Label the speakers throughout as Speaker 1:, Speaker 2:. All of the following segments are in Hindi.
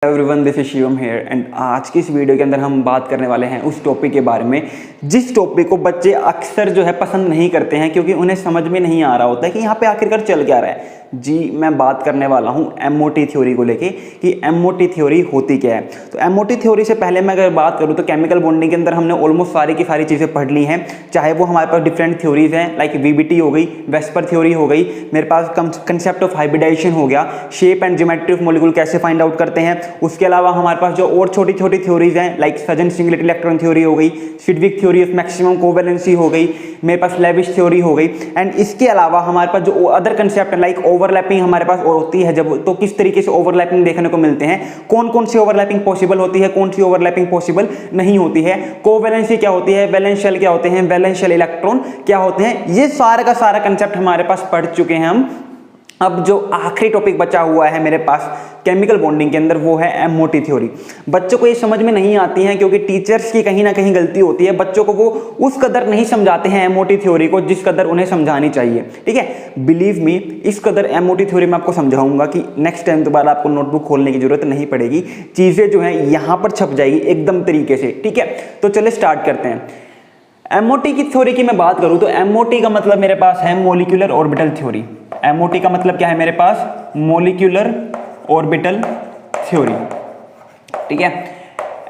Speaker 1: Everyone, this is Shivam here and आज की इस वीडियो के अंदर हम बात करने वाले हैं उस टॉपिक के बारे में जिस टॉपिक को बच्चे अक्सर जो है पसंद नहीं करते हैं क्योंकि उन्हें समझ में नहीं आ रहा होता है कि यहाँ पे आखिरकार चल क्या रहा है। जी, मैं बात करने वाला हूँ एमओटी थ्योरी को लेके कि एमओटी थ्योरी होती क्या है। तो एमओटी थ्योरी से पहले मैं अगर बात करूँ तो केमिकल बॉन्डिंग के अंदर हमने ऑलमोस्ट सारी की सारी चीज़ें पढ़ ली हैं, चाहे वो हमारे पास डिफरेंट थ्योरीज हैं लाइक वीबीटी हो गई, वेस्पर थ्योरी हो गई, मेरे पास कंसेप्ट ऑफ हाइब्रिडाइजेशन हो गया, shape and geometry of molecule कैसे फाइंड आउट करते हैं। उसके अलावा हमारे पास जो और छोटी छोटी थ्योरीज हैं लाइक सजन सिंगुलेट इलेक्ट्रॉन थ्योरी हो गई, Sidgwick theory of maximum covalency हो गई, मेरे पास लेविश थ्योरी हो गई। एंड इसके अलावा हमारे पास जो अदर कंसेप्ट है लाइक ओवरलैपिंग हमारे पास होती है जब, तो किस तरीके से ओवरलैपिंग देखने को मिलते हैं, कौन कौन सी ओवरलैपिंग पॉसिबल होती है, कौन सी ओवरलैपिंग पॉसिबल नहीं होती है, कोवैलेंसी क्या होती है, वैलेंस शेल क्या होते हैं, वैलेंस शेल इलेक्ट्रॉन क्या होते हैं, ये सारा का सारा कंसेप्ट हमारे पास पढ़ चुके हैं हम। अब जो आखिरी टॉपिक बचा हुआ है मेरे पास केमिकल बॉन्डिंग के अंदर वो है एमओटी थ्योरी। बच्चों को ये समझ में नहीं आती है क्योंकि टीचर्स की कहीं ना कहीं गलती होती है, बच्चों को वो उस कदर नहीं समझाते हैं एमओटी थ्योरी को जिस कदर उन्हें समझानी चाहिए। ठीक है, बिलीव मी, इस कदर एमओटी थ्योरी मैं आपको समझाऊंगा कि नेक्स्ट टाइम दोबारा आपको नोटबुक खोलने की जरूरत नहीं पड़ेगी, चीजें जो है यहाँ पर छप जाएगी एकदम तरीके से। ठीक है, तो चलिए स्टार्ट करते हैं। एमओटी की थ्योरी की मैं बात करूं तो एमओटी का मतलब मेरे पास है मॉलिक्यूलर ऑर्बिटल थ्योरी। एमओटी का मतलब क्या है मेरे पास, मॉलिक्यूलर ऑर्बिटल थ्योरी। ठीक है,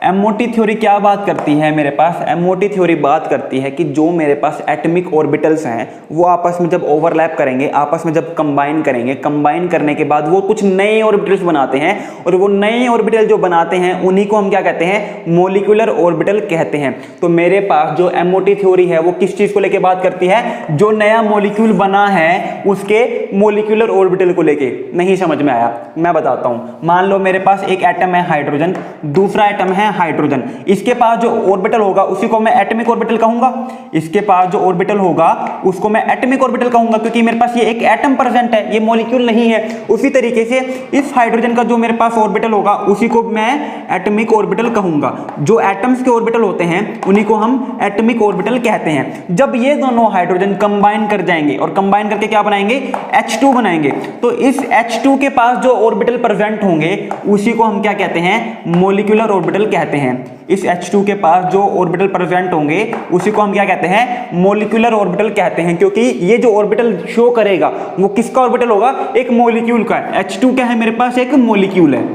Speaker 1: एमओटी थ्योरी क्या बात करती है मेरे पास, एमओटी थ्योरी बात करती है कि जो मेरे पास एटॉमिक ऑर्बिटल्स हैं वो आपस में जब ओवरलैप करेंगे, आपस में जब कंबाइन करेंगे, कंबाइन करने के बाद वो कुछ नए ऑर्बिटल्स बनाते हैं और वो नए ऑर्बिटल जो बनाते हैं उन्हीं को हम क्या कहते हैं, मॉलिक्यूलर ऑर्बिटल कहते हैं। तो मेरे पास जो एमओटी थ्योरी है वो किस चीज को लेके बात करती है, जो नया मॉलिक्यूल बना है उसके मॉलिक्यूलर ऑर्बिटल को लेके। नहीं समझ में आया, मैं बताता हूं। मान लो मेरे पास एक एटम है हाइड्रोजन, दूसरा एटम है हाइड्रोजन, इसके पास जो ऑर्बिटल होगा उसी को मैं एटॉमिक ऑर्बिटल कहूंगा, इसके पास जो ऑर्बिटल होगा उसको मैं एटॉमिक ऑर्बिटल कहूंगा क्योंकि मेरे पास ये एक एटम प्रेजेंट है, ये मॉलिक्यूल नहीं है। उसी तरीके से इस हाइड्रोजन का जो मेरे पास ऑर्बिटल होगा उसी को मैं एटॉमिक ऑर्बिटल कहूंगा। जो एटम्स के ऑर्बिटल होते हैं उन्हीं को हम एटॉमिक ऑर्बिटल कहते हैं। जब ये दोनों हाइड्रोजन कंबाइन कर जाएंगे और कंबाइन करके क्या बनाएंगे, H2 बनाएंगे, तो इस H2 के पास जो ऑर्बिटल प्रेजेंट होंगे उसी को हम क्या कहते हैं, मॉलिक्यूलर ऑर्बिटल कहते हैं। इस H2 के पास जो ऑर्बिटल प्रेजेंट होंगे उसी को हम क्या कहते हैं, मॉलिक्यूलर ऑर्बिटल कहते हैं क्योंकि ये जो ऑर्बिटल शो करेगा वो किसका ऑर्बिटल होगा, एक मॉलिक्यूल का। H2 क्या है मेरे पास, एक मॉलिक्यूल है।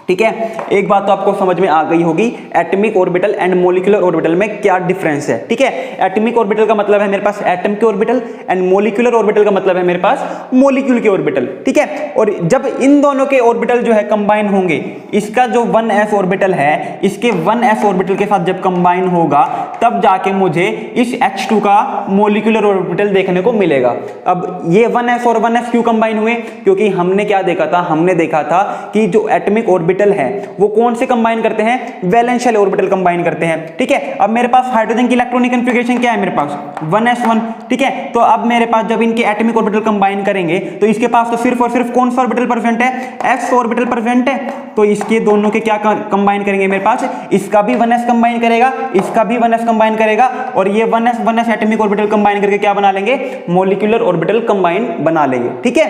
Speaker 1: ठीक है, एक बात तो आपको समझ में आ गई होगी, atomic orbital and molecular orbital में क्या डिफरेंस है। ठीक है, एटॉमिक ऑर्बिटल का मतलब है मेरे पास एटम के ऑर्बिटल एंड मॉलिक्यूलर ऑर्बिटल का मतलब है मेरे पास मॉलिक्यूल के ऑर्बिटल। ठीक है, और जब इन दोनों के ऑर्बिटल जो है कंबाइन होंगे, इसका जो 1s ऑर्बिटल है इसके 1s ऑर्बिटल के साथ जब कंबाइन होगा तब जाके मुझे इस H2 का मॉलिक्यूलर ऑर्बिटल देखने को मिलेगा। अब ये 1s और 1s क्यों कंबाइन हुए, क्योंकि हमने क्या देखा था, हमने देखा था कि जो एटॉमिक ऑर्बिटल है वो कौन से कंबाइन करते हैं, वैलेंस शेल ऑर्बिटल कंबाइन करते हैं। ठीक है, अब मेरे पास हाइड्रोजन की इलेक्ट्रॉनिक कॉन्फ़िगरेशन क्या है, मेरे पास 1s1। ठीक है, तो अब मेरे पास जब इनके एटॉमिक ऑर्बिटल कंबाइन करेंगे तो इसके पास तो सिर्फ और सिर्फ कौन सा ऑर्बिटल प्रेजेंट है, s ऑर्बिटल प्रेजेंट है। तो इसके दोनों के क्या कंबाइन करेंगे मेरे पास, इसका भी 1s कंबाइन करेगा, इसका भी 1s कंबाइन करेगा और ये 1s एटॉमिक ऑर्बिटल कंबाइन करके क्या बना लेंगे, मॉलिक्यूलर ऑर्बिटल कंबाइन बना लेंगे। ठीक है,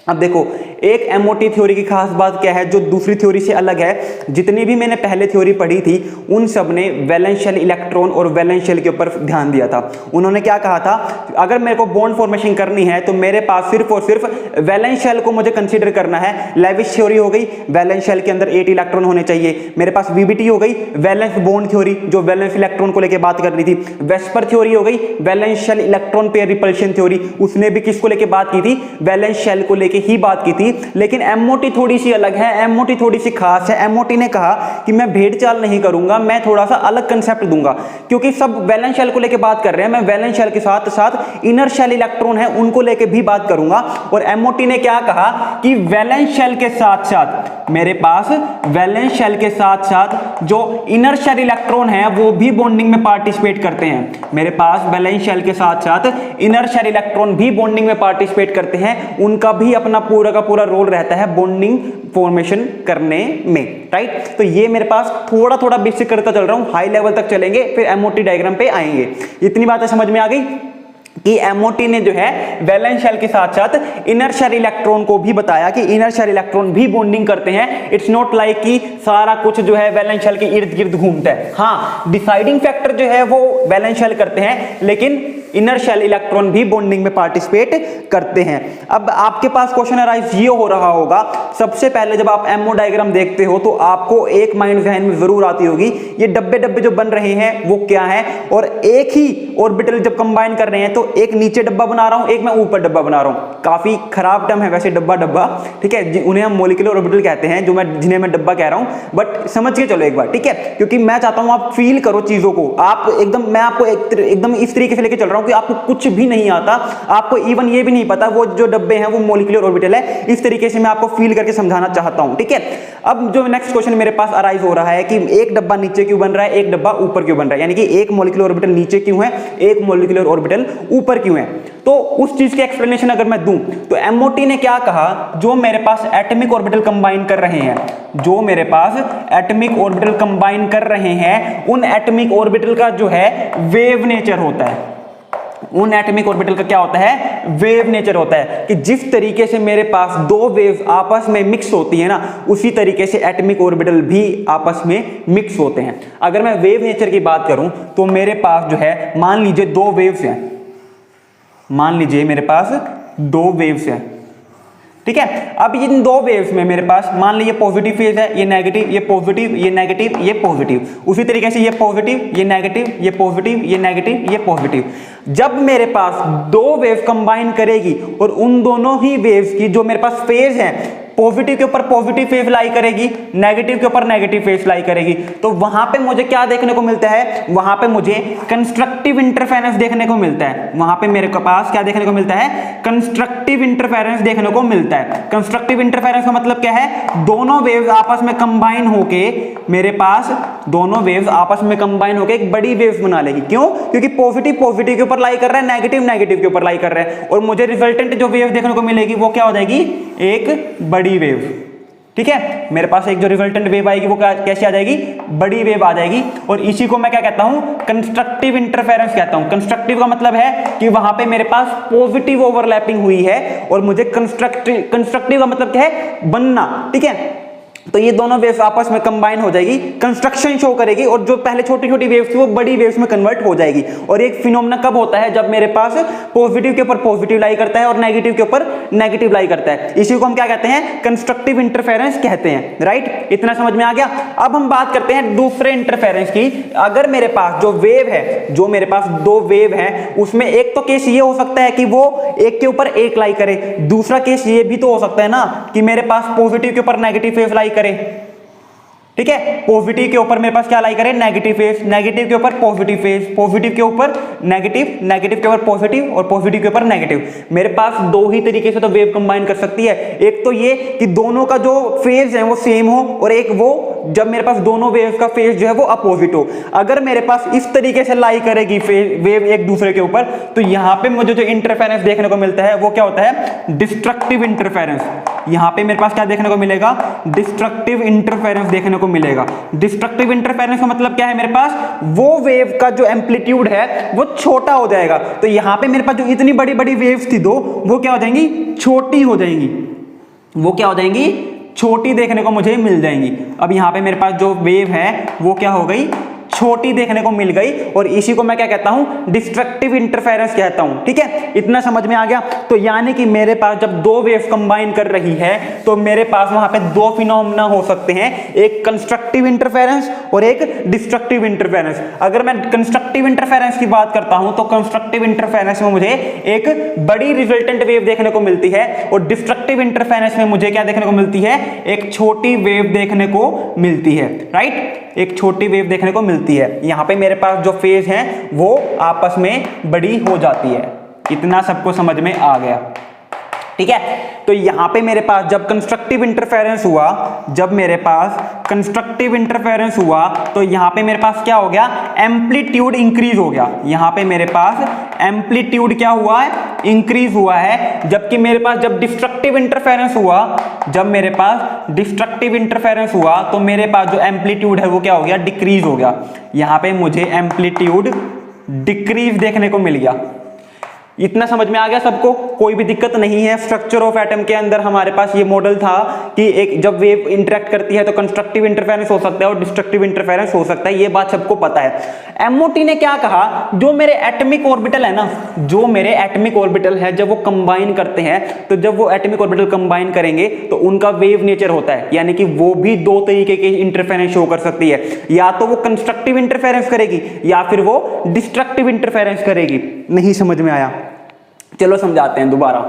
Speaker 1: अब देखो एक एमओटी थ्योरी की खास बात क्या है जो दूसरी थ्योरी से अलग है। जितनी भी मैंने पहले थ्योरी पढ़ी थी उन सब ने वैलेंस शेल इलेक्ट्रॉन और वैलेंस शेल के ऊपर ध्यान दिया था। उन्होंने क्या कहा था, अगर मेरे को बॉन्ड फॉर्मेशन करनी है तो मेरे पास सिर्फ और सिर्फ वैलेंस शेल को मुझे कंसीडर करना है। लेविश थ्योरी हो गई, वैलेंस शेल के अंदर 8 इलेक्ट्रॉन होने चाहिए। मेरे पास वीबीटी हो गई, वैलेंस बॉन्ड थ्योरी जो वैलेंस इलेक्ट्रॉन को लेकर बात कर रही थी। वेस्पर थ्योरी हो गई, valence shell electron pair repulsion theory, उसने भी किसको लेकर बात की थी, वैलेंस शेल को लेकर ही बात की थी। लेकिन एमओटी थोड़ी सी अलग है, एमओटी थोड़ी सी खास है। एमओटी ने कहा कि मैं भेड़ चाल नहीं करूंगा, मैं थोड़ा सा अलग कंसेप्ट दूंगा क्योंकि सब वैलेंस शेल को लेके बात कर रहे हैं, मैं वैलेंस शेल के साथ साथ इनर शेल इलेक्ट्रॉन है उनको लेके भी बात करूंगा। और एमओटी ने क्या कहा कि वैलेंस शेल के साथ साथ मेरे पास वैलेंस शेल के साथ साथ जो इनर शेल इलेक्ट्रॉन है वो भी बॉन्डिंग में पार्टिसिपेट करते हैं। मेरे पास वैलेंस शेल के साथ साथ इनर शेल इलेक्ट्रॉन भी बॉन्डिंग में पार्टिसिपेट करते हैं, उनका भी अपना पूरा का पूरा रोल रहता है बॉन्डिंग फॉर्मेशन करने में। राइट, तो ये मेरे पास थोड़ा थोड़ा बेसिक करता चल रहा हूं, हाई लेवल तक चलेंगे फिर एमओटी डायग्राम पे आएंगे। इतनी बातें समझ में आ गई। कि MOT ने जो है वैलेंस शेल के साथ साथ इनर शेल इलेक्ट्रॉन को भी बताया कि इनर शेल इलेक्ट्रॉन भी बॉन्डिंग करते हैं। इट्स नॉट लाइक कि सारा कुछ जो है वैलेंस शेल के इर्द गिर्द घूमता है। हाँ, डिसाइडिंग फैक्टर जो है वो वैलेंस शेल करते हैं, लेकिन इनर शेल इलेक्ट्रॉन भी बॉन्डिंग में पार्टिसिपेट करते हैं। अब आपके पास क्वेश्चन अराइज ये हो रहा होगा, सबसे पहले जब आप MO डायग्राम देखते हो तो आपको एक माइंड जहन में जरूर आती होगी, ये डब्बे डब्बे जो बन रहे हैं वो क्या है, और एक ही ऑर्बिटल जब कंबाइन कर रहे हैं तो एक नीचे डब्बा बना रहा हूं, एक मैं ऊपर डब्बा बना रहा हूं। काफी खराब टर्म है वैसे डब्बा डब्बा, ठीक है, उन्हें हम मॉलिक्यूलर ऑर्बिटल कहते हैं, जिन्हें मैं डब्बा कह रहा हूं, बट समझ के चलो एक बार, ठीक है, क्योंकि मैं चाहता हूं आप फील करो चीजों को। आप एकदम, मैं आपको एकदम इस तरीके से लेके चल रहा हूं कि आपको कुछ भी नहीं आता, आपको इवन ये भी नहीं पता वो जो डब्बे हैं वो मॉलिक्यूलर ऑर्बिटल है। इस तरीके से मैं आपको फील करके समझाना चाहता हूं, ठीक है। अब जो नेक्स्ट क्वेश्चन मेरे पास अराइज हो रहा है कि एक डब्बा नीचे क्यों बन रहा है, एक डब्बा ऊपर क्यों बन रहा है, यानी कि एक मॉलिक्यूलर ऑर्बिटल नीचे क्यों है, एक मॉलिक्यूलर ऑर्बिटल ऊपर क्यों है। तो उस चीज की एक्सप्लेनेशन अगर मैं दूं तो MOT ने क्या कहा, जो मेरे पास एटॉमिक ऑर्बिटल कंबाइन कर रहे हैं, जो मेरे पास एटॉमिक ऑर्बिटल कंबाइन कर रहे हैं, उन एटॉमिक ऑर्बिटल का जो है वेव नेचर होता है, उन एटॉमिक ऑर्बिटल का क्या होता है, वेव नेचर होता है, कि जिस तरीके से मेरे पास दो वेव्स आपस में मिक्स होती है ना, उसी तरीके से एटॉमिक ऑर्बिटल भी आपस में मिक्स होते हैं। अगर मैं वेव नेचर की बात करूं तो मेरे पास जो है, मान लीजिए दो वेव्स हैं, मान लीजिए मेरे पास दो वेव्स हैं, ठीक है। अब इन दो वेव्स में मेरे पास मान लीजिए पॉजिटिव फेज है, ये नेगेटिव, ये पॉजिटिव, ये नेगेटिव, ये पॉजिटिव, उसी तरीके से ये पॉजिटिव, ये नेगेटिव, ये पॉजिटिव, ये नेगेटिव, ये पॉजिटिव। जब मेरे पास दो वेव कंबाइन करेगी और उन दोनों ही वेव्स की जो मेरे पास फेज है, पॉजिटिव के ऊपर पॉजिटिव फेज लाई करेगी, नेगेटिव के ऊपर नेगेटिव फेज लाई करेगी, तो वहां पे मुझे क्या देखने को मिलता है, वहां पे मुझे कंस्ट्रक्टिव इंटरफेरेंस देखने को मिलता है। वहां पे मेरे पास क्या देखने को मिलता है, कंस्ट्रक्टिव इंटरफेरेंस देखने को मिलता है। कंस्ट्रक्टिव इंटरफेरेंस का मतलब क्या है, दोनों वेव्स आपस में कंबाइन होके, मेरे पास दोनों वेव्स आपस में कंबाइन होके एक बड़ी वेव्स बना लेगी। क्यों? क्योंकि पॉजिटिव पॉजिटिव के ऊपर लाई कर रहा है, नेगेटिव नेगेटिव के ऊपर लाई कर रहा है, और मुझे रिजल्टेंट जो वेव देखने को मिलेगी वो क्या हो जाएगी, एक बड़ी वेव, ठीक है। मेरे पास एक जो रिजल्टेंट वेव आएगी वो कैसे आ जाएगी, बड़ी वेव आ जाएगी, और इसी को मैं क्या कहता हूं, कंस्ट्रक्टिव इंटरफेरेंस कहता हूं। कंस्ट्रक्टिव का मतलब है कि वहां पे मेरे पास पॉजिटिव ओवरलैपिंग हुई है, और मुझे कंस्ट्रक्टिव का मतलब क्या है, बनना, ठीक है। तो ये दोनों वेव्स आपस में कंबाइन हो जाएगी, कंस्ट्रक्शन शो करेगी, और जो पहले छोटी छोटी वेव्स थी वो बड़ी वेव्स में कन्वर्ट हो जाएगी। और एक फिनोमेना कब होता है, जब मेरे पास पॉजिटिव के ऊपर पॉजिटिव लाई करता है और नेगेटिव के ऊपर नेगेटिव लाई करता है। इसी को हम क्या कहते हैं, कंस्ट्रक्टिव इंटरफेरेंस कहते हैं, राइट। इतना समझ में आ गया। अब हम बात करते हैं दूसरे इंटरफेरेंस की। अगर मेरे पास जो वेव है, जो मेरे पास दो वेव है, उसमें एक तो केस ये हो सकता है कि वो एक के ऊपर एक लाई करे, दूसरा केस ये भी तो हो सकता है ना कि मेरे पास पॉजिटिव के ऊपर नेगेटिव फेज लाई करे, ठीक है। पॉजिटिव के ऊपर मेरे पास क्या लाई करे, नेगेटिव फेज, नेगेटिव के ऊपर पॉजिटिव फेज, पॉजिटिव के ऊपर नेगेटिव, नेगेटिव के ऊपर पॉजिटिव, और पॉजिटिव के ऊपर नेगेटिव। मेरे पास दो ही तरीके से तो वेव कंबाइन कर सकती है। एक तो ये कि दोनों का जो फेज है वो सेम हो, और एक वो जब मेरे पास दोनों वेव का फेज जो है वो अपोजिट हो। अगर मेरे पास इस तरीके से लाई करेगी वेव एक दूसरे के ऊपर, तो यहां पे मुझे जो इंटरफेरेंस देखने को मिलता है वो क्या होता है, डिस्ट्रक्टिव इंटरफेरेंस। यहां पे मेरे पास क्या देखने को मिलेगा, डिस्ट्रक्टिव इंटरफेरेंस देखने को मिलेगा। डिस्ट्रक्टिव इंटरफेरेंस का मतलब क्या है, मेरे पास वो वेव का जो एम्पलीट्यूड है वो छोटा हो जाएगा। तो यहां पे मेरे पास जो इतनी बड़ी बड़ी वेव्स थी दो, वो क्या हो जाएंगी, छोटी हो जाएंगी, वो क्या हो जाएंगी, छोटी देखने को मुझे मिल जाएंगी। अब यहां पे मेरे पास जो वेव है वो क्या हो गई, छोटी देखने को मिल गई, और इसी को मैं क्या कहता हूं, डिस्ट्रक्टिव इंटरफेरेंस कहता हूं, ठीक है। इतना समझ में आ गया। तो यानी कि मेरे पास जब दो वेव कंबाइन कर रही है तो मेरे पास वहां पे दो फिनोमेना हो सकते हैं, एक कंस्ट्रक्टिव इंटरफेरेंस और एक डिस्ट्रक्टिव इंटरफेरेंस। अगर मैं कंस्ट्रक्टिव इंटरफेरेंस की बात करता हूं तो कंस्ट्रक्टिव इंटरफेरेंस में मुझे एक बड़ी रिजल्टेंट वेव देखने को मिलती है, और डिस्ट्रक्टिव इंटरफेरेंस में मुझे क्या देखने को मिलती है, एक छोटी वेव देखने को मिलती है, राइट। एक छोटी वेव देखने को मिलती है। यहां पे मेरे पास जो फेज है वो आपस में बड़ी हो जाती है। इतना सबको समझ में आ गया, ठीक है। तो यहां पे मेरे पास जब कंस्ट्रक्टिव इंटरफेरेंस हुआ, जब मेरे पास कंस्ट्रक्टिव इंटरफेरेंस हुआ, तो यहां पे मेरे पास क्या हो गया, एम्पलीट्यूड इंक्रीज हो गया। यहां पे मेरे पास एम्पलीट्यूड क्या हुआ है, इंक्रीज हुआ है। जबकि मेरे पास जब डिस्ट्रक्टिव इंटरफेरेंस हुआ, जब मेरे पास डिस्ट्रक्टिव इंटरफेरेंस हुआ, तो मेरे पास जो एम्पलीट्यूड है वो क्या हो गया, डिक्रीज हो गया। यहां पे मुझे एम्पलीट्यूड डिक्रीज देखने को मिल गया। इतना समझ में आ गया सबको, कोई भी दिक्कत नहीं है। स्ट्रक्चर ऑफ एटम के अंदर हमारे पास ये मॉडल था कि एक जब वेव इंटरेक्ट करती है तो कंस्ट्रक्टिव इंटरफेरेंस हो सकता है और डिस्ट्रक्टिव इंटरफेरेंस हो सकता है, ये बात सबको पता है। एमओटी ने क्या कहा, जो मेरे एटॉमिक ऑर्बिटल है ना, जो मेरे एटॉमिक ऑर्बिटल है, जब वो कंबाइन करते हैं, तो जब वो एटॉमिक ऑर्बिटल कंबाइन करेंगे तो उनका वेव नेचर होता है, यानी कि वो भी दो तरीके के इंटरफेरेंस शो कर सकती है, या तो वो कंस्ट्रक्टिव इंटरफेरेंस करेगी या फिर वो डिस्ट्रक्टिव इंटरफेरेंस करेगी। नहीं समझ में आया, चलो समझाते हैं दोबारा।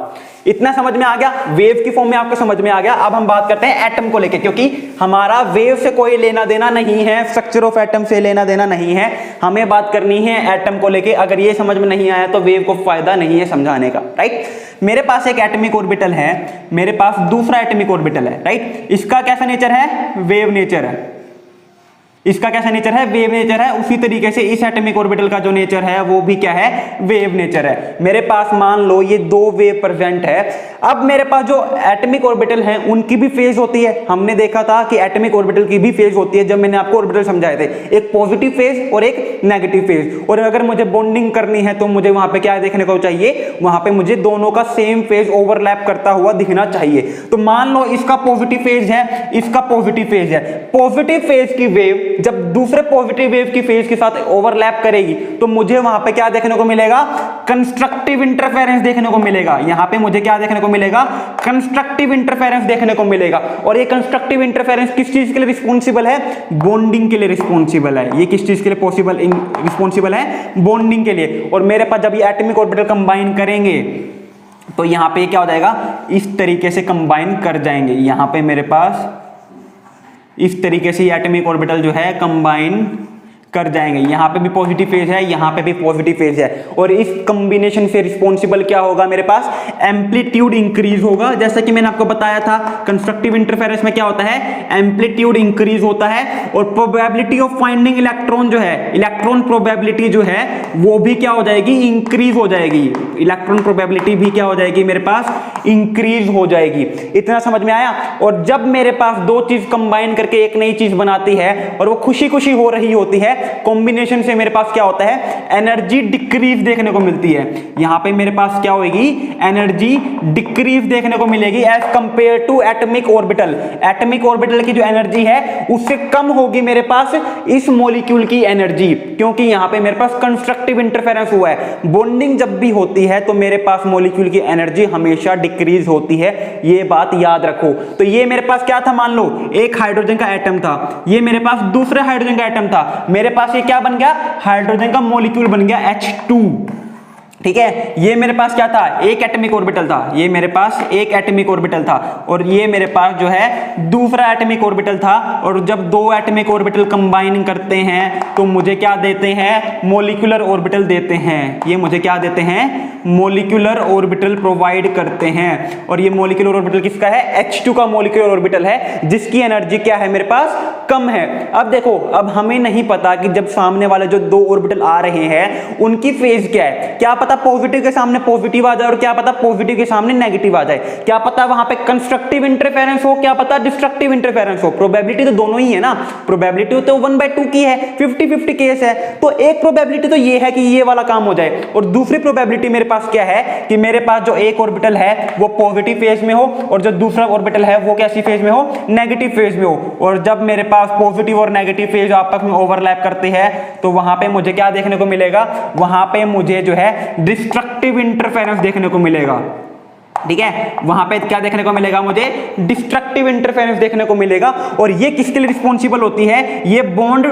Speaker 1: इतना समझ में आ गया, वेव की फॉर्म में आपको समझ में आ गया। अब हम बात करते हैं एटम को लेके, क्योंकि हमारा वेव से कोई लेना देना नहीं है, स्ट्रक्चर ऑफ एटम से लेना देना नहीं है, हमें बात करनी है एटम को लेके। अगर ये समझ में नहीं आया तो वेव को फायदा नहीं है समझाने का, राइट। मेरे पास एक एटॉमिक ऑर्बिटल है, मेरे पास दूसरा एटॉमिक ऑर्बिटल है, राइट। इसका कैसा नेचर है, वेव नेचर है। इसका कैसा नेचर है, वेव नेचर है। उसी तरीके से इस एटॉमिक ऑर्बिटल का जो नेचर है वो भी क्या है, वेव नेचर है। मेरे पास मान लो ये दो वेव प्रेजेंट है। अब मेरे पास जो एटॉमिक ऑर्बिटल हैं उनकी भी फेज होती है। हमने देखा था कि एटॉमिक ऑर्बिटल की भी फेज होती है जब मैंने आपको ऑर्बिटल समझाए थे, एक पॉजिटिव फेज और एक नेगेटिव फेज। और अगर मुझे बॉन्डिंग करनी है तो मुझे वहां पे क्या देखने को चाहिए, वहां पे मुझे दोनों का सेम फेज ओवरलैप करता हुआ दिखना चाहिए। तो मान लो इसका पॉजिटिव फेज है, इसका पॉजिटिव फेज है। पॉजिटिव फेज की वेव जब दूसरे पॉजिटिव वेव की फेज के साथ ओवरलैप करेगी तो मुझे वहां पे क्या देखने को मिलेगा, कंस्ट्रक्टिव इंटरफेरेंस देखने को मिलेगा। यहां पे मुझे क्या देखने को मिलेगा, कंस्ट्रक्टिव इंटरफेरेंस देखने को मिलेगा। और ये कंस्ट्रक्टिव इंटरफेरेंस किस चीज के लिए रिस्पॉन्सिबल है, बॉन्डिंग के लिए रिस्पॉन्सिबल है। ये किस चीज के लिए रिस्पॉन्सिबल है, बॉन्डिंग के लिए। और मेरे पास जब ये एटॉमिक ऑर्बिटल कंबाइन करेंगे तो यहां पे क्या हो जाएगा, इस तरीके से कंबाइन कर जाएंगे। यहां पे मेरे पास इस तरीके से एटॉमिक ऑर्बिटल जो है कंबाइन कर जाएंगे। यहां पे भी पॉजिटिव फेज है, यहां पे भी पॉजिटिव फेज है। और इस कॉम्बिनेशन से रिस्पॉन्सिबल क्या होगा, मेरे पास एम्पलीट्यूड इंक्रीज होगा। जैसा कि मैंने आपको बताया था कंस्ट्रक्टिव इंटरफेरेंस में क्या होता है, एम्पलीट्यूड इंक्रीज होता है। और प्रोबेबिलिटी ऑफ फाइंडिंग इलेक्ट्रॉन जो है, इलेक्ट्रॉन प्रोबेबिलिटी जो है वो भी क्या हो जाएगी, इंक्रीज हो जाएगी। इलेक्ट्रॉन प्रोबेबिलिटी भी क्या हो जाएगी, मेरे पास इंक्रीज हो जाएगी। इतना समझ में आया। और जब मेरे पास दो चीज कंबाइन करके एक नई चीज बनाती है और वो खुशी खुशी हो रही होती है, कॉम्बिनेशन से मेरे पास क्या होता है, एनर्जी डिक्रीज देखने को मिलती है। यहां पे मेरे पास क्या होगी, एनर्जी डिक्रीज देखने को मिलेगी as compared to atomic orbital. Atomic orbital की जो एनर्जी है उससे कम होगी मेरे पास इस मॉलिक्यूल की एनर्जी, क्योंकि यहां पे मेरे पास कंस्ट्रक्टिव इंटरफेरेंस हुआ है। बॉन्डिंग जब भी होती है तो मेरे पास मॉलिक्यूल की एनर्जी हमेशा डिक्रीज होती है, ये बात याद रखो। तो ये मेरे पास क्या था, मान लो एक हाइड्रोजन का एटम था, ये मेरे पास दूसरा हाइड्रोजन का एटम था। मेरे पास ये क्या बन गया, हाइड्रोजन का मॉलिक्यूल बन गया H2। ठीक है, ये मेरे पास क्या था, एक एटॉमिक ऑर्बिटल था, ये मेरे पास एक एटॉमिक ऑर्बिटल था। और ये मेरे पास जो है दूसरा एटॉमिक ऑर्बिटल था। और जब दो एटॉमिक ऑर्बिटल कंबाइन करते हैं तो मुझे क्या देते हैं, मॉलिक्यूलर ऑर्बिटल देते हैं। ये मुझे क्या देते हैं, मॉलिक्यूलर ऑर्बिटल प्रोवाइड करते हैं। और ये मॉलिक्यूलर ऑर्बिटल किसका है, H2 का मॉलिक्यूलर ऑर्बिटल है, जिसकी एनर्जी क्या है, मेरे पास कम है। अब देखो, अब हमें नहीं पता कि जब सामने वाले जो दो ऑर्बिटल आ रहे हैं उनकी फेज क्या है। क्या पता पॉजिटिव के सामने पॉजिटिव आ जाए और क्या पता पॉजिटिव के सामने नेगेटिव आ जाए। क्या पता वहां पे कंस्ट्रक्टिव इंटरफेरेंस हो, क्या पता डिस्ट्रक्टिव इंटरफेरेंस हो। प्रोबेबिलिटी तो दोनों ही है ना, प्रोबेबिलिटी तो 1/2 की है, 50-50 केस है। तो एक प्रोबेबिलिटी तो ये है कि ये वाला काम हो जाए, और दूसरी प्रोबेबिलिटी मेरे पास क्या है कि मेरे पास जो एक ऑर्बिटल है वो पॉजिटिव फेज में हो और जो दूसरा ऑर्बिटल है वो कैसी फेज में हो, नेगेटिव फेज में हो। और जब मेरे पास पॉजिटिव और नेगेटिव फेज आपस में ओवरलैप करते हैं तो वहां पे मुझे क्या देखने को मिलेगा, वहां पे मुझे जो है डिस्ट्रक्टिव इंटरफेरेंस देखने को मिलेगा। ठीक है, वहां पे क्या देखने को मिलेगा, मुझे डिस्ट्रक्टिव इंटरफेरेंस देखने को मिलेगा। और ये किसके लिए रिस्पॉन्सिबल होती है, ये बॉन्ड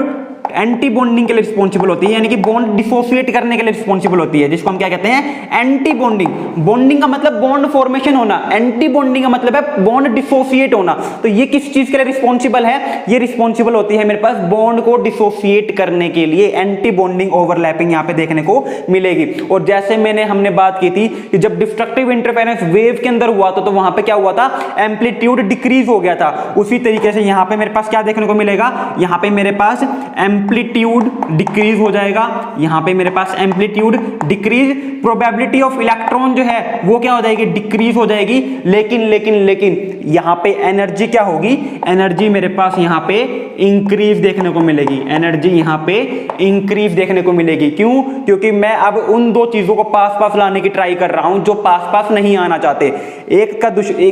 Speaker 1: एंटी बॉन्डिंग के लिए रिस्पॉन्सिबल होती है, यानी कि बॉन्ड डिसोसिएट करने के लिए रिस्पॉन्सिबल होती है, जिसको हम क्या कहते हैं, एंटी बॉन्डिंग। बॉन्डिंग का मतलब बॉन्ड फॉर्मेशन होना, एंटी बॉन्डिंग का मतलब है बॉन्ड डिसोसिएट होना। तो ये किस चीज के लिए रिस्पॉन्सिबल है, ये रिस्पॉन्सिबल होती है मेरे पास बॉन्ड को डिसोसिएट करने के लिए। एंटी बॉन्डिंग ओवरलैपिंग यहां पे देखने को मिलेगी। और जैसे हमने बात की थी कि जब डिस्ट्रक्टिव इंटरफेरेंस वेव के अंदर हुआ था तो वहां पे क्या हुआ था, एम्पलीट्यूड डिक्रीज हो गया था। उसी तरीके से यहां पे मेरे पास क्या देखने को मिलेगा, यहां पे मेरे पास एम्पलीट्यूड डिक्रीज हो जाएगा। यहां पे मेरे पास amplitude decrease, probability of electron जो है वो क्या हो जाएगी, डिक्रीज हो जाएगी। लेकिन लेकिन लेकिन यहां पे एनर्जी क्या होगी, एनर्जी मेरे पास यहां पे इंक्रीज देखने को मिलेगी, एनर्जी यहाँ पे इंक्रीज देखने को मिलेगी। क्यों? क्योंकि मैं अब उन दो चीजों को पास पास लाने की ट्राई कर रहा हूं जो पास पास नहीं आना चाहते।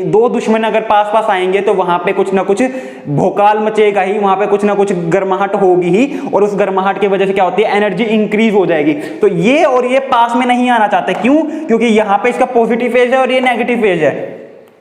Speaker 1: दो दुश्मन अगर पास पास आएंगे तो वहां पे कुछ ना कुछ भोकाल मचेगा ही, वहां पे कुछ ना कुछ गर्माहट होगी ही, और उस गर्माहट की वजह से क्या होती है, एनर्जी इंक्रीज हो जाएगी। तो ये और ये पास में नहीं आना चाहते। क्यों? क्योंकि यहां पे इसका पॉजिटिव फेज है और ये नेगेटिव फेज है,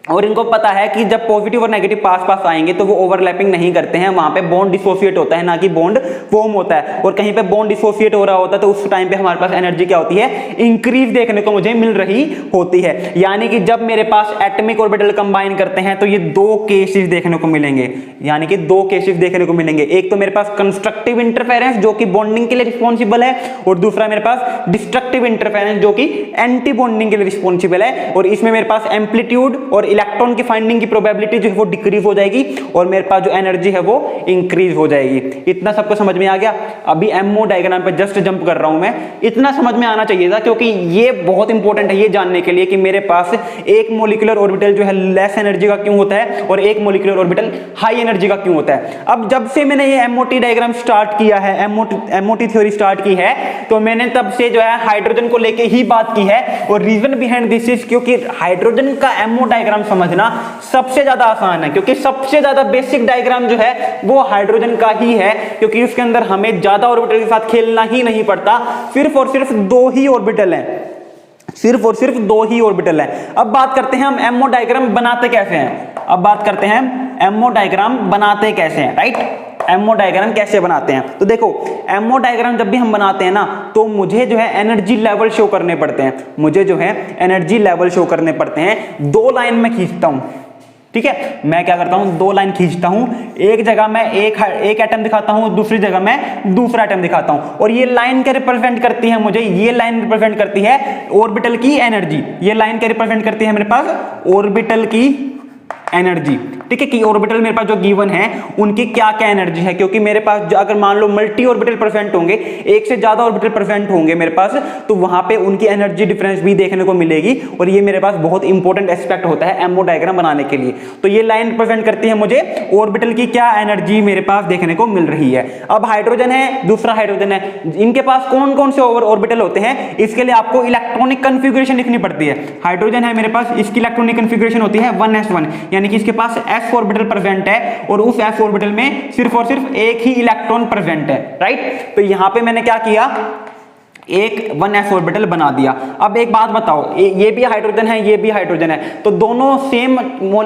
Speaker 1: और इनको पता है कि जब पॉजिटिव और नेगेटिव पास पास आएंगे तो वो ओवरलैपिंग नहीं करते हैं, वहां पे बॉन्ड डिसोसिएट होता है, ना कि बॉन्ड फॉर्म होता है। और कहीं पे बॉन्ड डिसोसिएट हो रहा होता है तो उस टाइम पे हमारे पास एनर्जी क्या होती है, इंक्रीज देखने को मुझे मिल रही होती है। यानी कि जब मेरे पास एटॉमिक ऑर्बिटल कंबाइन करते हैं तो ये दो केसेस देखने को मिलेंगे, यानी कि दो केसेस देखने को मिलेंगे। एक तो मेरे पास कंस्ट्रक्टिव इंटरफेरेंस जो कि बॉन्डिंग के लिए रिस्पॉन्सिबल है, और दूसरा मेरे पास डिस्ट्रक्टिव इंटरफेरेंस जो कि एंटी बॉन्डिंग के लिए रिस्पॉन्सिबल है। और इसमें मेरे पास एम्पलीट्यूड और इलेक्ट्रॉन की फाइंडिंग की प्रोबेबिलिटी जो है वो डिक्रीज हो जाएगी, और मेरे पास जो एनर्जी है वो इंक्रीज हो जाएगी। इतना सबको समझ में आ गया? अभी एमओ डायग्राम पे जस्ट जंप कर रहा हूं मैं, इतना समझ में आना चाहिए था, क्योंकि ये बहुत इंपॉर्टेंट है ये जानने के लिए कि मेरे पास एक मोलिकुलर ऑर्बिटल जो है लेस एनर्जी का क्यों होता है और एक मोलिकुलर ऑर्बिटल हाई एनर्जी का क्यों होता है। अब जब से मैंने ये एमओटी डायग्राम स्टार्ट किया है, एमओटी थ्योरी स्टार्ट की है, तो मैंने तब से जो है हाइड्रोजन को लेके ही बात की है। और रीजन बिहाइंड दिस इज क्योंकि हाइड्रोजन का एमओ डायग्राम समझना सबसे ज्यादा आसान है, क्योंकि सबसे ज्यादा बेसिक डायग्राम जो है वो हाइड्रोजन का ही है, क्योंकि उसके अंदर हमें ज्यादा ऑर्बिटल के साथ खेलना ही नहीं पड़ता, सिर्फ और सिर्फ दो ही ऑर्बिटल हैं, सिर्फ और सिर्फ दो ही ऑर्बिटल हैं। अब बात करते हैं हम एमओ डायग्राम बनाते कैसे हैं। अब बात करते हैं एमओ डायग्राम बनाते कैसे हैं, राइट। एमओ डायग्राम कैसे बनाते हैं, तो देखो एमओ डायग्राम जब भी हम बनाते हैं ना, तो मुझे जो है एनर्जी लेवल शो करने पड़ते हैं, मुझे जो है एनर्जी लेवल शो करने पड़ते हैं। दो लाइन में खींचता हूं, ठीक है, मैं क्या करता हूं, दो लाइन खींचता हूं, एक जगह मैं एक एटम दिखाता हूं, दूसरी जगह मैं दूसरा एटम दिखाता हूं। और ये लाइन क्या रिप्रेजेंट करती है मुझे, ये लाइन रिप्रेजेंट करती है ऑर्बिटल की एनर्जी। ये लाइन क्या रिप्रेजेंट करती है मेरे पास, ऑर्बिटल की एनर्जी, ठीक है, कि ऑर्बिटल मेरे पास जो गिवन है उनकी क्या क्या एनर्जी है। क्योंकि मेरे पास अगर मान लो मल्टी ऑर्बिटल प्रेजेंट होंगे, एक से ज्यादा ऑर्बिटल प्रेजेंट होंगे मेरे पास, तो वहां पे उनकी एनर्जी डिफरेंस भी देखने को मिलेगी। और ये मेरे पास बहुत इंपॉर्टेंट एस्पेक्ट होता है एमओ डायग्राम बनाने के लिए। तो ये लाइन रिप्रेजेंट करती है मुझे ऑर्बिटल की क्या एनर्जी मेरे पास देखने को मिल रही है। अब हाइड्रोजन है, दूसरा हाइड्रोजन है, इनके पास कौन कौन से ऑर्बिटल होते हैं, इसके लिए आपको इलेक्ट्रॉनिक कन्फिगरेशन लिखनी पड़ती है। हाइड्रोजन है मेरे पास, इसकी इलेक्ट्रॉनिक कन्फिगरेशन होती है 1s1, यानी कि इसके पास s ऑर्बिटल प्रेजेंट है, और उस s ऑर्बिटल में सिर्फ और सिर्फ एक ही इलेक्ट्रॉन प्रेजेंट है, राइट। तो यहां पे मैंने क्या किया, एक 1s ऑर्बिटल बना दिया। अब एक बात बताओ, ये भी हाइड्रोजन है, ये भी हाइड्रोजन है, तो दोनों सेम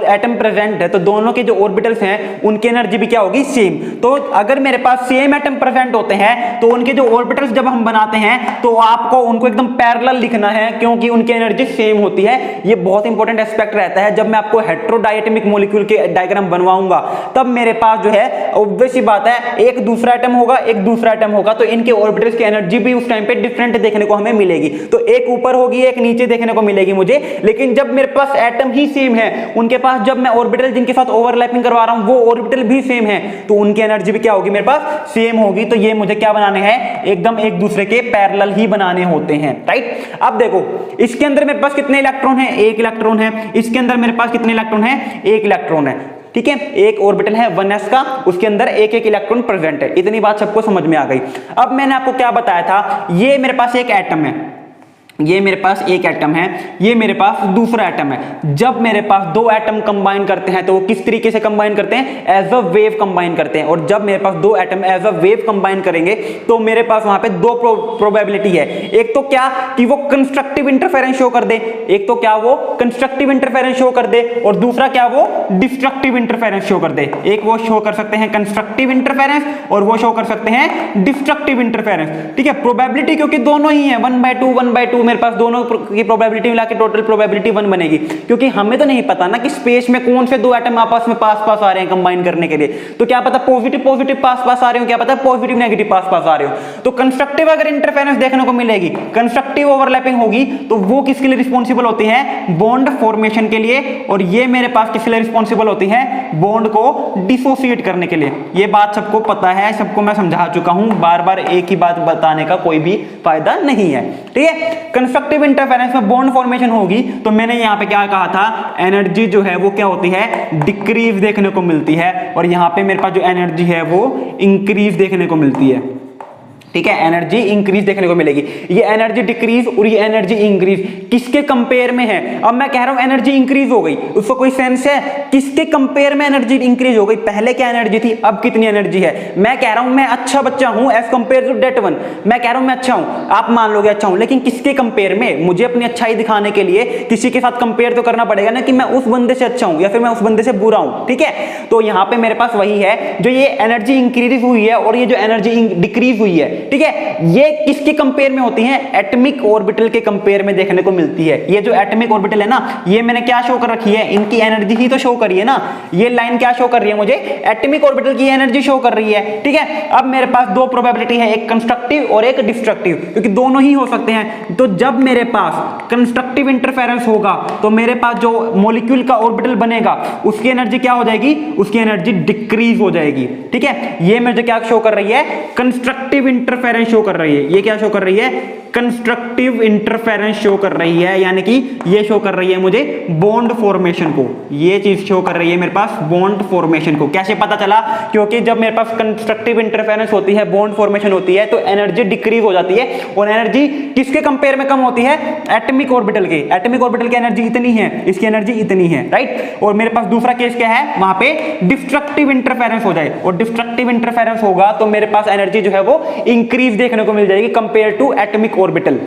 Speaker 1: एटम प्रेजेंट है, तो दोनों के जो ऑर्बिटल्स हैं उनकी एनर्जी भी क्या होगी, सेम। तो अगर मेरे पास सेम एटम प्रेजेंट होते हैं तो उनके जो ऑर्बिटल्स जब हम बनाते हैं तो आपको उनको एकदम पैरेलल लिखना है, क्योंकि उनकी एनर्जी सेम होती है। ये बहुत इंपॉर्टेंट एस्पेक्ट रहता है। जब मैं आपको हेटेरोडायटमिक मॉलिक्यूल के डायग्राम बनवाऊंगा तब मेरे पास जो है ऑब्वियस सी बात है, एक दूसरा एटम होगा, एक दूसरा एटम होगा, तो इनके ऑर्बिटल्स की एनर्जी भी उस टाइम पे डिफरेंट देखने को हमें मिलेगी। तो एक ऊपर होगी, एक नीचे देखने को मिलेगी मुझे। लेकिन जब मेरे पास एटम ही सेम है, उनके पास जब मैं ऑर्बिटल जिनके साथ ओवरलैपिंग करवा रहा हूं वो ऑर्बिटल भी सेम है, तो उनकी एनर्जी भी क्या होगी, मेरे पास सेम होगी। तो ये मुझे क्या बनाने हैं, एकदम एक दूसरे के पैरेलल ही बनाने होते हैं, राइट। अब देखो इसके अंदर मेरे पास कितने इलेक्ट्रॉन है, एक इलेक्ट्रॉन है। इसके अंदर मेरे पास कितने इलेक्ट्रॉन है, एक इलेक्ट्रॉन है, ठीक है। एक ऑर्बिटल है 1s का, उसके अंदर एक एक इलेक्ट्रॉन प्रेजेंट है। इतनी बात सबको समझ में आ गई। अब मैंने आपको क्या बताया था, ये मेरे पास एक एटम है, ये मेरे पास एक एटम है, ये मेरे पास दूसरा एटम है। जब मेरे पास दो एटम कंबाइन करते हैं तो वो किस तरीके से कंबाइन करते हैं, एज अ वेव कंबाइन करते हैं। और जब मेरे पास दो atom as a wave combine करेंगे तो मेरे पास वहां पे दो प्रोबेबिलिटी है। एक तो क्या कि वो कंस्ट्रक्टिव इंटरफेरेंस शो कर दे, एक तो क्या वो कंस्ट्रक्टिव इंटरफेरेंस शो कर दे, और दूसरा क्या वो डिस्ट्रक्टिव इंटरफेरेंस शो कर दे। एक वो शो कर सकते हैं कंस्ट्रक्टिव इंटरफेरेंस और वो शो कर सकते हैं डिस्ट्रक्टिव इंटरफेरेंस, ठीक है। प्रोबेबिलिटी क्योंकि दोनों ही है, 1/2 मेरे पास दोनों की प्रोबेबिलिटी मिला के टोटल प्रोबेबिलिटी 1 बनेगी। क्योंकि हमें तो नहीं पता ना कि स्पेस में कौन से दो एटम आपस में पास पास आ रहे हैं कंबाइन करने के लिए, तो क्या पता पॉजिटिव पॉजिटिव पास पास आ रहे हो, क्या पता पॉजिटिव नेगेटिव पास पास आ रहे हो। तो कंस्ट्रक्टिव अगर इंटरफेरेंस देखने को मिलेगी, कंस्ट्रक्टिव ओवरलैपिंग होगी, तो वो किसके लिए रिस्पॉन्सिबल होती है, बॉन्ड फॉर्मेशन के लिए। और ये मेरे पास किसके लिए रिस्पॉन्सिबल होती है, बॉन्ड को डिसोसिएट करने के लिए। ये बात सबको पता है, सबको मैं समझा चुका हूं, बार बार एक ही बात बताने का कोई भी फायदा नहीं है, ठीक है। कंस्ट्रक्टिव इंटरफेरेंस में बॉन्ड फॉर्मेशन होगी तो मैंने यहां पे क्या कहा था, एनर्जी जो है वो क्या होती है, डिक्रीज देखने को मिलती है, और यहां पे मेरे पास जो एनर्जी है वो इंक्रीज देखने को मिलती है। ठीक है, एनर्जी इंक्रीज देखने को मिलेगी। ये एनर्जी डिक्रीज और ये एनर्जी इंक्रीज किसके कंपेयर में है? अब मैं कह रहा हूं एनर्जी इंक्रीज हो गई, उसको कोई सेंस है? किसके कंपेयर में एनर्जी इंक्रीज हो गई? पहले क्या एनर्जी थी, अब कितनी एनर्जी है? मैं कह रहा हूं मैं अच्छा बच्चा हूं as compared to that one, मैं कह रहा हूं मैं अच्छा हूं, आप मान लोगे अच्छा हूं, लेकिन किसके कंपेयर में? मुझे अपनी अच्छाई दिखाने के लिए किसी के साथ कंपेयर तो करना पड़ेगा ना, कि मैं उस बंदे से अच्छा हूं या फिर मैं उस बंदे से बुरा हूं। ठीक है, तो यहां पे मेरे पास वही है, जो ये एनर्जी इंक्रीज हुई है और ये जो एनर्जी डिक्रीज हुई है, ठीक है, ये किसके कंपेयर में होती हैं? एटॉमिक ऑर्बिटल के कंपेयर में देखने को मिलती है। ये जो एटॉमिक ऑर्बिटल है ना, ये मैंने क्या शो कर रखी है, इनकी एनर्जी ही तो शो करी है ना। ये लाइन क्या शो कर रही है मुझे? एटॉमिक ऑर्बिटल की एनर्जी शो कर रही है। ठीक है, अब मेरे पास दो प्रोबेबिलिटी है, एक कंस्ट्रक्टिव और एक डिस्ट्रक्टिव, क्योंकि दोनों ही हो सकते हैं। तो जब मेरे पास कंस्ट्रक्टिव इंटरफेरेंस होगा तो मेरे पास जो मॉलिक्यूल का ऑर्बिटल बनेगा उसकी एनर्जी क्या हो जाएगी? उसकी एनर्जी डिक्रीज हो जाएगी। ठीक है, ये मुझे क्या शो कर रही है? कंस्ट्रक्टिव इंटरफेरेंस शो कर रही है। ये क्या शो कर रही है? कंस्ट्रक्टिव इंटरफेरेंस शो कर रही है, यानी कि ये शो कर रही है मुझे बॉन्ड फॉर्मेशन को। ये चीज शो कर रही है मेरे पास बॉन्ड फॉर्मेशन को। कैसे पता चला? क्योंकि जब मेरे पास कंस्ट्रक्टिव इंटरफेरेंस होती है, बॉन्ड फॉर्मेशन होती है, तो एनर्जी डिक्रीज हो जाती है, और एनर्जी किसके कंपेयर में कम होती है? एटॉमिक ऑर्बिटल के। एटॉमिक ऑर्बिटल की एनर्जी इतनी है, इसकी एनर्जी इतनी है, राइट। और मेरे पास दूसरा केस क्या है, वहां पे डिस्ट्रक्टिव इंटरफेरेंस हो जाए, और डिस्ट्रक्टिव इंटरफेरेंस होगा तो मेरे पास एनर्जी जो है वो इंक्रीज देखने को मिल जाएगी कंपेयर टू एटॉमिक ऑर्बिटल।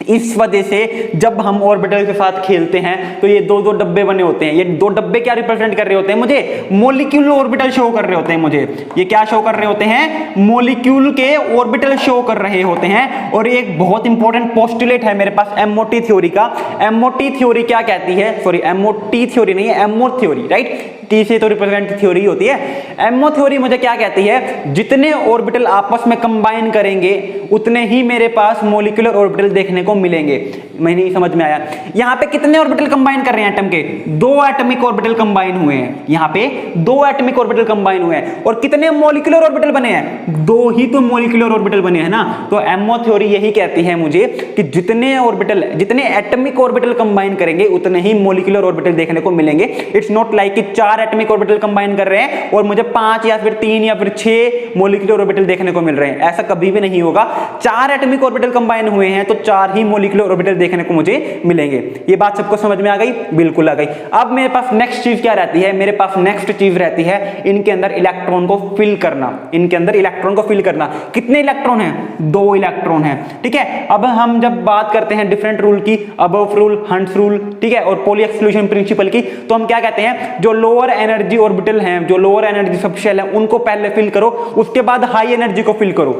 Speaker 1: इस वजह से जब हम ऑर्बिटल के साथ खेलते हैं तो ये दो दो डब्बे बने होते हैं। ये दो डब्बे क्या रिप्रेजेंट कर रहे होते हैं मुझे? मॉलिक्यूल ऑर्बिटल शो कर रहे होते हैं मुझे। ये क्या शो कर रहे होते हैं? मॉलिक्यूल के ऑर्बिटल शो कर रहे होते हैं। और एक बहुत इंपॉर्टेंट पोस्टुलेट है मेरे पास एमओटी थ्योरी का। एमओटी थ्योरी क्या कहती है? सॉरी, एमओटी थ्योरी नहीं है, एमओ थ्योरी, राइट। टी से तो रिप्रेजेंट थ्योरी होती है। एमओ थ्योरी मुझे क्या कहती है? जितने ऑर्बिटल आपस में कंबाइन करेंगे उतने ही मेरे पास मॉलिक्यूलर ऑर्बिटल देखने को मिलेंगे। मैं नहीं समझ में आया, यहाँ पे कितने ऑर्बिटल कंबाइन कर रहे हैं एटम के? दो एटॉमिक ऑर्बिटल कंबाइन हुए हैं, यहाँ पे दो एटॉमिक ऑर्बिटल कंबाइन हुए हैं। और कितने मॉलिक्यूलर ऑर्बिटल बने हैं? दो ही तो मॉलिक्यूलर ऑर्बिटल बने हैं ना। तो एमओ थ्योरी यही कहती है मुझे कि जितने ऑर्बिटल, जितने एटॉमिक ऑर्बिटल कंबाइन करेंगे उतने ही मॉलिक्यूलर ऑर्बिटल देखने को मिलेंगे। इट्स नॉट लाइक कि 4 एटॉमिक ऑर्बिटल कंबाइन कर रहे हैं और मुझे 5 या फिर 3 या फिर 6 मॉलिक्यूलर ऑर्बिटल देखने को मिल रहे हैं। ऐसा कभी भी नहीं होगा। 4 एटॉमिक ऑर्बिटल कंबाइन हुए हैं तो 4 ही मॉलिक्यूलर ऑर्बिटल देखने को मुझे मिलेंगे। ये बात सबको समझ में आ गई? बिल्कुल आ गई। अब मेरे पास नेक्स्ट चीज क्या रहती है? मेरे पास नेक्स्ट चीज रहती है इनके अंदर इलेक्ट्रॉन को फिल करना। इनके अंदर इलेक्ट्रॉन को फिल करना। कितने इलेक्ट्रॉन हैं? 2 इलेक्ट्रॉन हैं। ठीक है, अब हम जब बात करते हैं डिफरेंट रूल की, अबोव रूल, हंट्स रूल, ठीक है, और पॉली एक्सक्लूजन प्रिंसिपल की, तो हम क्या कहते हैं? जो लोअर एनर्जी ऑर्बिटल हैं, जो लोअर एनर्जी सबशेल है, उनको पहले फिल करो, उसके बाद हाई एनर्जी को फिल करो।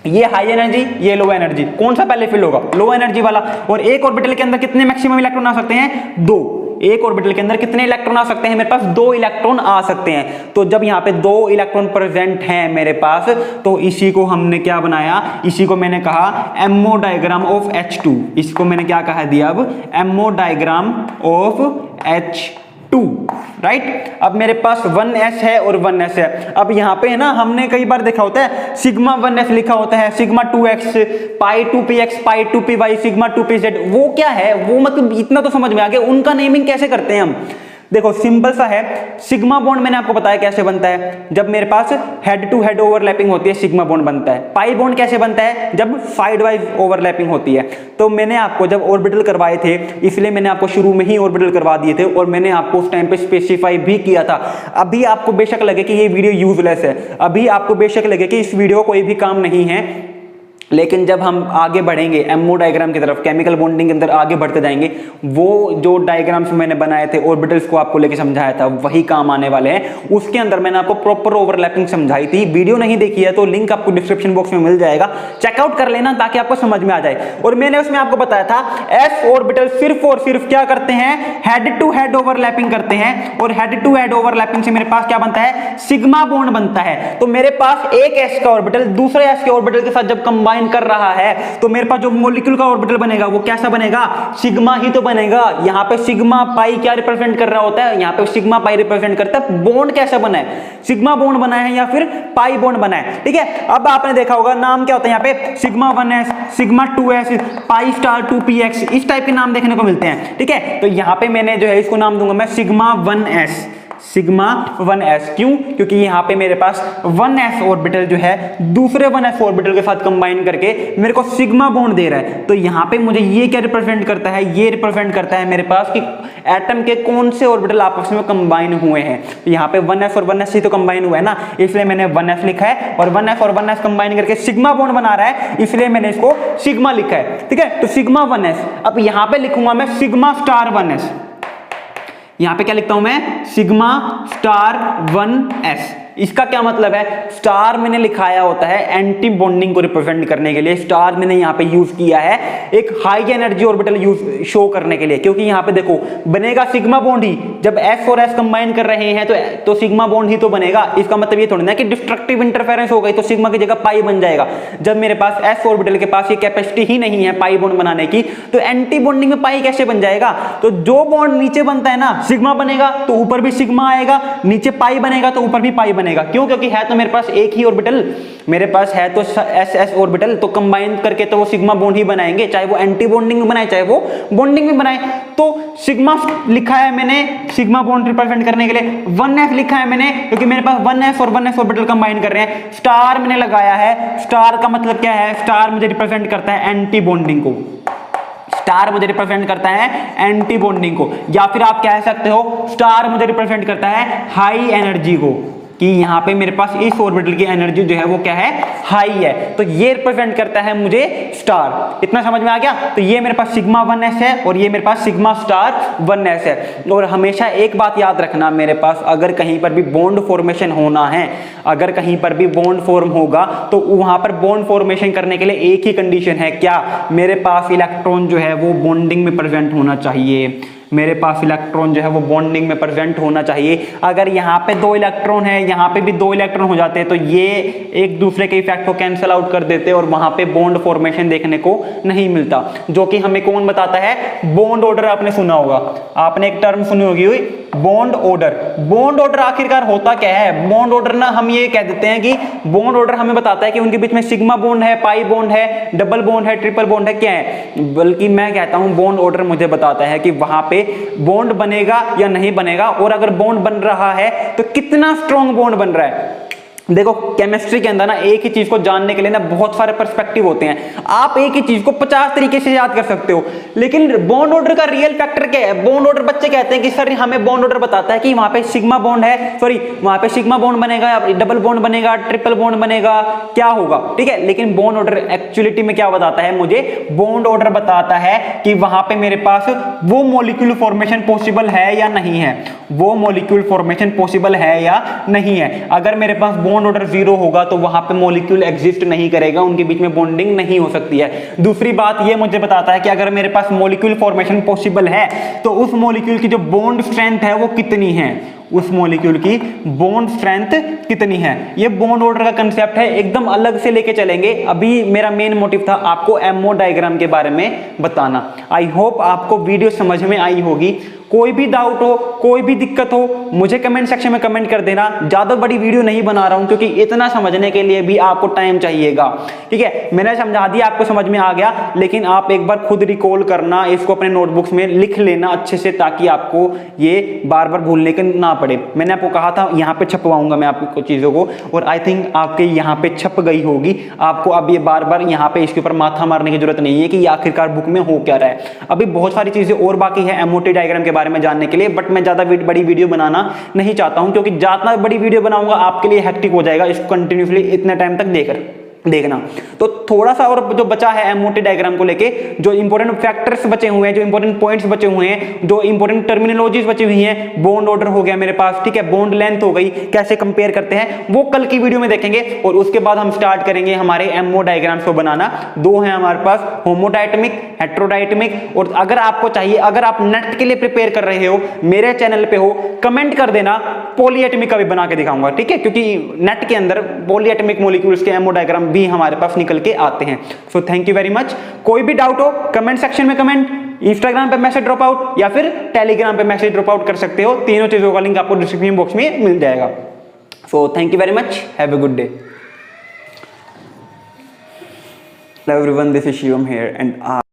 Speaker 1: ये हाई एनर्जी, ये लो एनर्जी, कौन सा पहले फिल होगा? लो एनर्जी वाला। और एक ऑर्बिटल के अंदर कितने मैक्सिमम इलेक्ट्रॉन आ सकते हैं? 2। एक ऑर्बिटल के अंदर कितने इलेक्ट्रॉन आ सकते हैं? मेरे पास 2 इलेक्ट्रॉन आ सकते हैं। तो जब यहाँ पे 2 इलेक्ट्रॉन प्रेजेंट हैं मेरे पास, तो इसी को हमने क्या बनाया? इसी को मैंने कहा एमओ डायग्राम ऑफ H2। इसको मैंने क्या कहा दिया? अब ammo diagram of H2, right. अब मेरे पास 1s है और 1s है। अब यहाँ पे है ना, हमने कई बार देखा होता है सिग्मा 1s लिखा होता है, सिग्मा 2x, पाई 2px, पाई 2py, सिग्मा 2pz। वो क्या है? वो मतलब इतना तो समझ में आ गया, उनका नेमिंग कैसे करते हैं हम। देखो सिंपल सा है, सिग्मा बॉन्ड मैंने आपको बताया कैसे बनता है। जब मेरे पास हेड टू हेड ओवरलैपिंग होती है सिग्मा बॉन्ड बनता है। पाई बॉन्ड कैसे बनता है? जब साइड वाइज ओवरलैपिंग होती है। तो मैंने आपको जब ऑर्बिटल करवाए थे, इसलिए मैंने आपको शुरू में ही ऑर्बिटल करवा दिए थे, और मैंने आपको उस टाइम पे स्पेसिफाई भी किया था। अभी आपको बेशक लगे कि ये वीडियो यूजलेस है, अभी आपको बेशक लगे कि इस वीडियो कोई भी काम नहीं है, लेकिन जब हम आगे बढ़ेंगे एमओ डायग्राम की तरफ, केमिकल बॉन्डिंग के अंदर आगे बढ़ते जाएंगे, वो जो डायग्राम्स मैंने बनाए थे ऑर्बिटल्स को आपको लेके समझाया था, वही काम आने वाले हैं। उसके अंदर मैंने आपको प्रॉपर ओवरलैपिंग समझाई थी। वीडियो नहीं देखी है तो लिंक आपको डिस्क्रिप्शन बॉक्स में मिल जाएगा, चेकआउट कर लेना ताकि आपको समझ में आ जाए। और मैंने उसमें आपको बताया था एस ऑर्बिटल सिर्फ और सिर्फ क्या करते हैं? हेड टू हेड ओवरलैपिंग करते हैं, और हेड टू हेड ओवरलैपिंग से मेरे पास क्या बनता है? सिग्मा बॉन्ड बनता है। तो मेरे पास एक एस का ऑर्बिटल दूसरे एस के ऑर्बिटल के साथ जब कंबाइन कंबाइन कर रहा है तो मेरे पास जो मॉलिक्यूल का ऑर्बिटल बनेगा वो कैसा बनेगा, सिग्मा ही तो बनेगा। यहाँ पे सिग्मा पाई क्या रिप्रेजेंट कर रहा होता है, यहाँ पे सिग्मा पाई रिप्रेजेंट करता है बॉन्ड कैसा बना है, सिग्मा बॉन्ड बना है या फिर पाई बॉन्ड बना है। ठीक है, अब आपने देखा होगा नाम क्या होता है यहाँ पे, sigma 1s, sigma 2s, pi star 2px, इस टाइप के नाम देखने को मिलते हैं। ठीक है, तो यहाँ पे मैंने जो है इसको नाम दूंगा मैं सिग्मा 1s, सिग्मा 1s। क्यों, क्योंकि यहाँ पे मेरे पास 1s ऑर्बिटल जो है दूसरे 1s ऑर्बिटल के साथ कंबाइन करके मेरे को सिग्मा बॉन्ड दे रहा है। तो यहाँ पे मुझे ये क्या रिप्रेजेंट करता है, ये रिप्रेजेंट करता है मेरे पास कि एटम के कौन से ऑर्बिटल आपस में कंबाइन हुए हैं। तो यहाँ पे 1s और 1s ही तो कंबाइन हुआ है ना, इसलिए मैंने 1s लिखा है और 1s और 1s कंबाइन करके सिग्मा बॉन्ड बना रहा है, इसलिए मैंने इसको सिग्मा लिखा है। ठीक है, तो सिग्मा 1s। अब यहाँ पे लिखूंगा मैं सिग्मा स्टार 1s, यहां पे क्या लिखता हूं मैं, सिग्मा स्टार 1s। इसका क्या मतलब है, स्टार मैंने लिखाया होता है एंटी बॉन्डिंग को रिप्रेजेंट करने के लिए, स्टार मैंने यहां पे यूज किया है एक high energy orbital use show करने के लिए, क्योंकि यहां पे देखो बनेगा सिग्मा बॉन्ड ही, जब s और s कंबाइन कर रहे हैं तो सिग्मा बॉन्ड ही तो बनेगा। इसका मतलब ये थोड़ी ना कि डिस्ट्रक्टिव इंटरफेरेंस हो गई तो सिग्मा की जगह पाई बन जाएगा। जब मेरे पास s ऑर्बिटल के पास ये कैपेसिटी ही नहीं है पाई बॉन्ड बनाने की, तो एंटी बॉन्डिंग में पाई कैसे बन जाएगा। तो जो बॉन्ड नीचे बनता है ना, सिग्मा बनेगा तो ऊपर भी सिग्मा आएगा, नीचे पाई बनेगा तो ऊपर भी पाई बनेगा। क्यों, क्योंकि है तो मेरे पास एक ही ऑर्बिटल, मेरे पास है तो s ऑर्बिटल, तो कंबाइन करके तो वो सिग्मा बॉन्ड ही बनाएंगे, चाहे वो एंटी बॉन्डिंग में बनाए चाहे वो बॉन्डिंग में बनाए। तो सिग्मा लिखा है मैंने सिग्मा बॉन्ड रिप्रेजेंट करने के लिए, 1s लिखा है मैंने क्योंकि मेरे पास 1s और 1s ऑर्बिटल कंबाइन कर रहे हैं। स्टार मैंने लगाया है, स्टार का मतलब क्या है, स्टार मुझे रिप्रेजेंट करता है एंटी बॉन्डिंग को, स्टार मुझे रिप्रेजेंट करता है एंटी बॉन्डिंग को, या फिर आप कह सकते हो स्टार मुझे रिप्रेजेंट करता है हाई एनर्जी को, कि यहाँ पे मेरे पास इस ऑर्बिटल की एनर्जी जो है वो क्या है, हाई है। तो ये रिप्रेजेंट करता है मुझे स्टार। इतना समझ में आ गया। तो ये मेरे पास सिग्मा 1s है और ये मेरे पास सिग्मा स्टार 1s है। और हमेशा एक बात याद रखना, मेरे पास अगर कहीं पर भी बॉन्ड फॉर्मेशन होना है, अगर कहीं पर भी बॉन्ड फॉर्म होगा तो वहां पर बॉन्ड फॉर्मेशन करने के लिए एक ही कंडीशन है, क्या, मेरे पास इलेक्ट्रॉन जो है वो बॉन्डिंग में प्रेजेंट होना चाहिए, मेरे पास इलेक्ट्रॉन जो है वो बॉन्डिंग में प्रेजेंट होना चाहिए। अगर यहाँ पे 2 इलेक्ट्रॉन है, यहाँ पे भी 2 इलेक्ट्रॉन हो जाते हैं तो ये एक दूसरे के इफेक्ट को कैंसिल आउट कर देते हैं और वहां पे बॉन्ड फॉर्मेशन देखने को नहीं मिलता, जो कि हमें कौन बताता है, बॉन्ड ऑर्डर। आपने सुना होगा, आपने एक टर्म सुनी होगी बॉन्ड ऑर्डर। बॉन्ड ऑर्डर आखिरकार होता क्या है, बॉन्ड ऑर्डर ना हम ये कह देते हैं कि बॉन्ड ऑर्डर हमें बताता है कि उनके बीच में सिग्मा बॉन्ड है, पाई बॉन्ड है, डबल बॉन्ड है, ट्रिपल बॉन्ड है, क्या है, बल्कि मैं कहता हूं बॉन्ड ऑर्डर मुझे बताता है कि वहां पे बॉन्ड बनेगा या नहीं बनेगा, और अगर बॉन्ड बन रहा है तो कितना स्ट्रॉन्ग बॉन्ड बन रहा है। देखो केमिस्ट्री के अंदर ना एक ही चीज को जानने के लिए ना बहुत सारे पर्सपेक्टिव होते हैं। आप एक ही चीज को 50 तरीके से याद कर सकते हो, लेकिन बॉन्ड ऑर्डर का रियल फैक्टर क्या है। बॉन्ड ऑर्डर बच्चे कहते हैं कि सर हमें बॉन्ड ऑर्डर बताता है कि वहां पे सिग्मा बॉन्ड है, सॉरी वहां पे सिग्मा बॉन्ड बनेगा, डबल बॉन्ड बनेगा, ट्रिपल बॉन्ड बनेगा, क्या होगा, ठीक है। लेकिन बॉन्ड ऑर्डर एक्चुअलिटी में क्या बताता है, मुझे बॉन्ड ऑर्डर बताता है कि वहां पे मेरे पास वो मॉलिक्यूल फॉर्मेशन पॉसिबल है या नहीं है, वो मॉलिक्यूल फॉर्मेशन पॉसिबल है या नहीं है। अगर मेरे पास बॉन्ड ऑर्डर 0 होगा तो वहां पे मॉलिक्यूल एग्जिस्ट नहीं करेगा, उनके बीच में बॉन्डिंग नहीं हो सकती है। दूसरी बात ये मुझे बताता है कि अगर मेरे पास मॉलिक्यूल फॉर्मेशन पॉसिबल है तो उस मॉलिक्यूल की जो बॉन्ड स्ट्रेंथ है वो कितनी है, उस मॉलिक्यूल की बॉन्ड स्ट्रेंथ कितनी है। ये बॉन्ड ऑर्डर का कंसेप्ट है, एकदम अलग से लेके चलेंगे। अभी मेरा मेन मोटिव था आपको एमओ डायग्राम के बारे में बताना। आई होप आपको वीडियो समझ में आई होगी। कोई भी डाउट हो, कोई भी दिक्कत हो, मुझे कमेंट सेक्शन में कमेंट कर देना। ज्यादा बड़ी वीडियो नहीं बना रहा हूं क्योंकि इतना समझने के लिए भी आपको टाइम चाहिएगा, ठीक है। मैंने समझा दिया, आपको समझ में आ गया, लेकिन आप एक बार खुद रिकॉल करना, इसको अपने नोटबुक्स में लिख लेना अच्छे से, ताकि आपको ये बार बार भूलने के ना पड़े। मैंने आपको कहा था यहाँ पे छपवाऊंगा मैं आपको चीजों को, और आई थिंक आपके यहाँ पे छप गई होगी। आपको अब ये बार बार यहाँ पे इसके ऊपर माथा मारने की जरूरत नहीं है कि आखिरकार बुक में हो क्या रहा है। अभी बहुत सारी चीजें और बाकी है एमओटी डायग्राम के बारे में जानने के लिए, बट मैं ज्यादा बड़ी वीडियो बनाना नहीं चाहता हूं, क्योंकि ज्यादा बड़ी वीडियो बनाऊंगा आपके लिए हेक्टिक हो जाएगा इसको कंटिन्यूसली इतने टाइम तक देखना। तो थोड़ा सा और जो बचा है एमओटी डायग्राम को लेके, जो इंपॉर्टेंट फैक्टर्स बचे हुए हैं, जो इंपॉर्टेंट पॉइंट्स बचे हुए हैं, जो इंपॉर्टेंट टर्मिनोलॉजीज बची हुई हैं, बॉन्ड ऑर्डर हो गया मेरे पास, ठीक है, बॉन्ड लेंथ हो गई, कैसे कंपेयर करते हैं, वो कल की वीडियो में देखेंगे। और उसके बाद हम स्टार्ट करेंगे हमारे एमओ डायग्राम्स को बनाना। 2 हैं हमारे पास, होमोडायटमिक, हेट्रोडायटमिक। और अगर आपको चाहिए, अगर आप नेट के लिए प्रिपेयर कर रहे हो, मेरे चैनल पे हो, कमेंट कर देना, पॉलीएटमिक का भी बना के दिखाऊंगा, ठीक है, क्योंकि नेट के अंदर पॉलीएटमिक मॉलिक्यूल्स के एमओ डायग्राम भी हमारे पास निकल के आते हैं। So thank you very much. कोई भी डाउट हो कमेंट सेक्शन में कमेंट, इंस्टाग्राम पे मैसेज ड्रॉप आउट या फिर टेलीग्राम पे मैसेज ड्रॉप आउट कर सकते हो। तीनों चीजों का लिंक आपको डिस्क्रिप्शन बॉक्स में मिल जाएगा। So thank you very much, have a good day. Hello everyone, this is Shivam here and